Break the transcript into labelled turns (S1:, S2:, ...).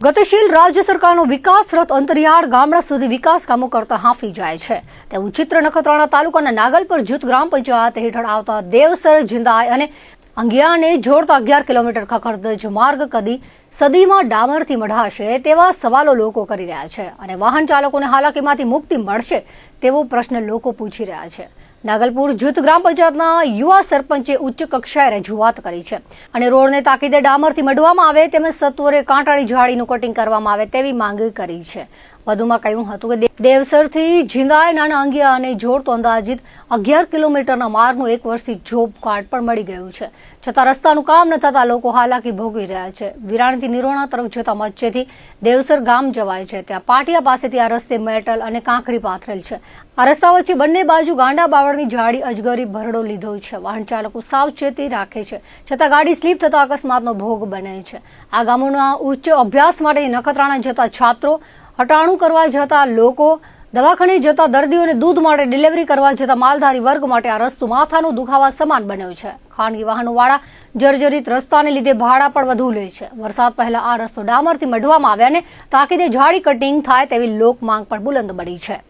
S1: ગતિશીલ રાજ્ય સરકારનો વિકાસ રથ અંતરિયાળ ગામડા સુધી વિકાસ કામો કરતા હાંફી જાય છે તેવું ચિત્ર નખત્રાણા તાલુકાના નાગલપર જૂથ ગ્રામ પંચાયત હેઠળ આવતા દેવસર જિંદાય અને અંગિયાને જોડતા 11 કિલોમીટર ખખડધજ માર્ગ કદી સદીમાં ડામરથી મઢાશે તેવા સવાલો લોકો કરી રહ્યા છે અને વાહન ચાલકોને હાલાકીમાંથી મુક્તિ મળશે તેવો પ્રશ્ન લોકો પૂછી રહ્યા છે। નાગલપુર જૂથ ગ્રામ પંચાયતના યુવા સરપંચે ઉચ્ચ કક્ષાએ રજૂઆત કરી છે અને રોડને તાકીદે ડામરથી મઢવામાં આવે તેમજ સત્વરે કાંટાળી ઝાડીનું કટિંગ કરવામાં આવે તેવી માંગ કરી છે। વધુમાં કહ્યું હતું કે દેવસરથી જિંદાય નાના અંગિયાને જોડતો અંદાજિત 11 કિલોમીટરના માર્ગનું 1 વર્ષથી જોબ કાર્ડ પણ મળી ગયું છે, છતાં રસ્તાનું કામ ન થતા લોકો હાલાકી ભોગવી રહ્યા છે। વિરાણીથી નિરોણા તરફ જતા મચ્છેથી દેવસર ગામ જવાય છે ત્યાં પાટિયા પાસેથી આ રસ્તે મેટલ અને કાંકરી પાથરેલ છે। આ રસ્તા વચ્ચે બંને બાજુ ગાંડા બાવળની ઝાડી અજગરી ભરડો લીધો છે। વાહન ચાલકો સાવચેતી રાખે છે, છતાં ગાડી સ્લીપ થતા અકસ્માતનો ભોગ બને છે। આ ગામોના ઉચ્ચ અભ્યાસ માટે નખત્રાણા જતા છાત્રો, હટાણું કરવા જતા લોકો, દવાખાને જતા દર્દીઓને દૂધ માટે ડિલિવરી કરવા જતા માલધારી વર્ગ માટે આ રસ્તો માથાનો દુખાવા સમાન બન્યો છે। ખાનગી વાહનોવાળા જર્જરિત રસ્તાને લીધે ભાડા પણ વધુ લે છે। વરસાદ પહેલા આ રસ્તો ડામરથી મઢવામાં આવે અને તાકીદે ઝાડી કટિંગ થાય તેવી લોક માંગ પણ બુલંદ બની છે।